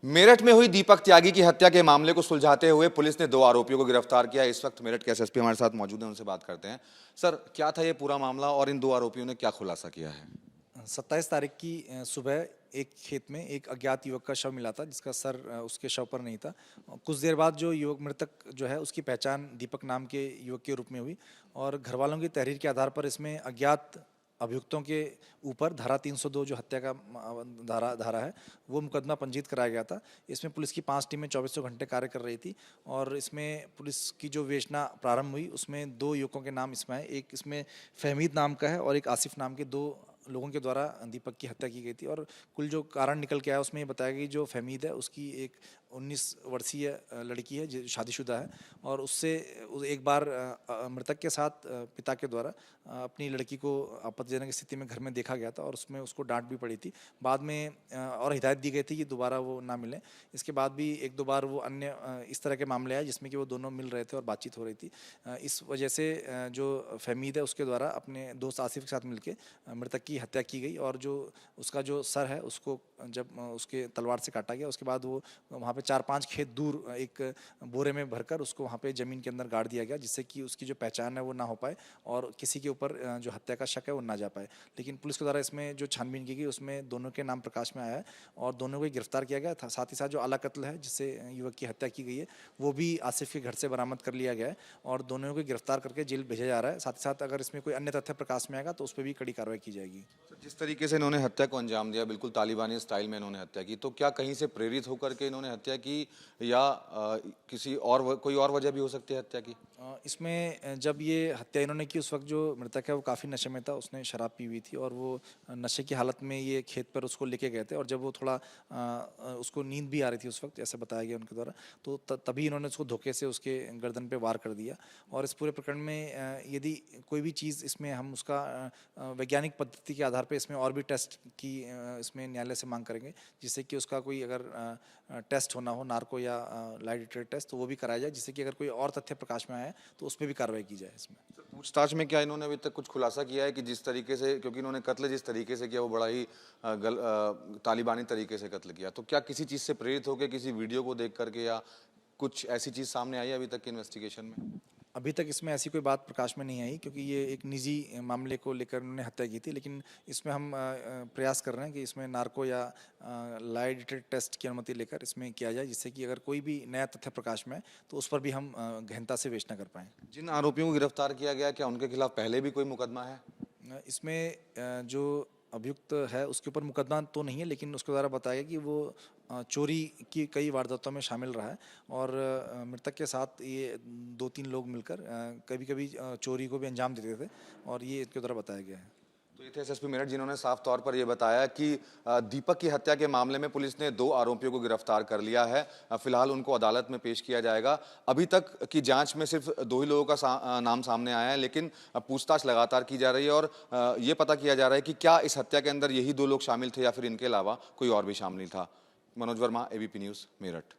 मेरठ में हुई दीपक त्यागी की हत्या के मामले को सुलझाते हुए पुलिस ने 2 आरोपियों को गिरफ्तार किया। इस वक्त मेरठ के एसएसपी हमारे साथ मौजूद हैं, उनसे बात करते हैं। सर, क्या था ये पूरा मामला और इन 2 आरोपियों ने क्या खुलासा किया है? 27 तारीख की सुबह एक खेत में एक अज्ञात युवक का शव मिला था, जिसका सर उसके शव पर नहीं था। कुछ देर बाद जो युवक मृतक जो है उसकी पहचान दीपक नाम के युवक के रूप में हुई और घर वालों की तहरीर के आधार पर इसमें अज्ञात अभियुक्तों के ऊपर धारा 302 जो हत्या का धारा है, वो मुकदमा पंजीत कराया गया था। इसमें पुलिस की 5 टीमें 24 घंटे कार्य कर रही थी और इसमें पुलिस की जो विवेचना प्रारंभ हुई उसमें 2 युवकों के नाम इसमें आए। एक इसमें फहमीद नाम का है और एक आसिफ नाम के 2 लोगों के द्वारा दीपक की हत्या की गई थी। और कुल जो कारण निकल के आया उसमें ये बताया गया कि जो फहमीद है उसकी एक 19 वर्षीय लड़की है जो शादीशुदा है और उससे एक बार मृतक के साथ पिता के द्वारा अपनी लड़की को आपत्तिजनक स्थिति में घर में देखा गया था और उसमें उसको डांट भी पड़ी थी। बाद में और हिदायत दी गई थी कि दोबारा वो ना मिलें। इसके बाद भी 1-2 बार वो अन्य इस तरह के मामले आए जिसमें कि वो दोनों मिल रहे थे और बातचीत हो रही थी। इस वजह से जो फहमीद है उसके द्वारा अपने दोस्त आसिफ के साथ मिलकर मृतक की हत्या की गई और जो उसका जो सर है उसको जब उसके तलवार से काटा गया, उसके बाद वो वहाँ पे 4-5 खेत दूर एक बोरे में भरकर उसको वहाँ पे ज़मीन के अंदर गाड़ दिया गया, जिससे कि उसकी जो पहचान है वो ना हो पाए और किसी के ऊपर जो हत्या का शक है वो ना जा पाए। लेकिन पुलिस के द्वारा इसमें जो छानबीन की गई उसमें दोनों के नाम प्रकाश में आया है और दोनों को गिरफ्तार किया गया था। साथ ही साथ जो आला कत्ल है जिससे युवक की हत्या की गई है वो भी आसिफ के घर से बरामद कर लिया गया है और दोनों को गिरफ्तार करके जेल भेजा जा रहा है। साथ ही साथ अगर इसमें कोई अन्य तथ्य प्रकाश में आएगा तो उस पर भी कड़ी कार्रवाई की जाएगी। जिस तरीके से इन्होंने हत्या को अंजाम दिया, बिल्कुल तालिबानी स्टाइल में इन्होंने हत्या की, तो क्या कहीं से प्रेरित होकर के इन्होंने हत्या की या किसी और कोई और वजह भी हो सकती है हत्या की? इसमें जब ये हत्या इन्होंने की उस वक्त जो मृतक है वो काफ़ी नशे में था, उसने शराब पी हुई थी और वो नशे की हालत में ये खेत पर उसको लेके गए थे और जब वो थोड़ा उसको नींद भी आ रही थी उस वक्त, ऐसा बताया गया उनके द्वारा, तो तभी इन्होंने उसको धोखे से उसके गर्दन पे वार कर दिया। और इस पूरे प्रकरण में यदि कोई भी चीज़ इसमें हम उसका वैज्ञानिक पद्धति के आधार पर इसमें और भी टेस्ट की इसमें न्यायालय से मांग करेंगे, जिससे कि उसका कोई अगर टेस्ट होना हो नार्को या लाई डिटेक्टर टेस्ट तो वो भी कराया जाए, जिससे कि अगर कोई और तथ्य प्रकाश में आए तो उस पर भी कार्रवाई की जाए। इसमें पूछताछ में क्या इन्होंने अभी तक कुछ खुलासा किया है कि जिस तरीके से, क्योंकि इन्होंने कत्ल जिस तरीके से किया वो बड़ा ही तालिबानी तरीके से कत्ल किया, तो क्या किसी चीज़ से प्रेरित होकर किसी वीडियो को देख करके या कुछ ऐसी चीज़ सामने आई है अभी तक की इन्वेस्टिगेशन में? अभी तक इसमें ऐसी कोई बात प्रकाश में नहीं आई क्योंकि ये एक निजी मामले को लेकर उन्होंने हत्या की थी, लेकिन इसमें हम प्रयास कर रहे हैं कि इसमें नार्को या लाई डिटेक्टर टेस्ट की अनुमति लेकर इसमें किया जाए, जिससे कि अगर कोई भी नया तथ्य प्रकाश में आए तो उस पर भी हम गहनता से विवेचना कर पाएँ। जिन आरोपियों को गिरफ्तार किया गया, क्या उनके खिलाफ पहले भी कोई मुकदमा है? इसमें जो अभियुक्त है उसके ऊपर मुकदमा तो नहीं है, लेकिन उसके द्वारा बताया गया कि वो चोरी की कई वारदातों में शामिल रहा है और मृतक के साथ ये 2-3 लोग मिलकर कभी-कभी चोरी को भी अंजाम देते थे और ये इनके द्वारा बताया गया है। तो ये थे एसएसपी मेरठ, जिन्होंने साफ तौर पर यह बताया कि दीपक की हत्या के मामले में पुलिस ने 2 आरोपियों को गिरफ्तार कर लिया है। फिलहाल उनको अदालत में पेश किया जाएगा। अभी तक की जांच में सिर्फ 2 ही लोगों का नाम सामने आया है, लेकिन पूछताछ लगातार की जा रही है और ये पता किया जा रहा है कि क्या इस हत्या के अंदर यही 2 लोग शामिल थे या फिर इनके अलावा कोई और भी शामिल था। Manoj Verma, ABP news, Meerut.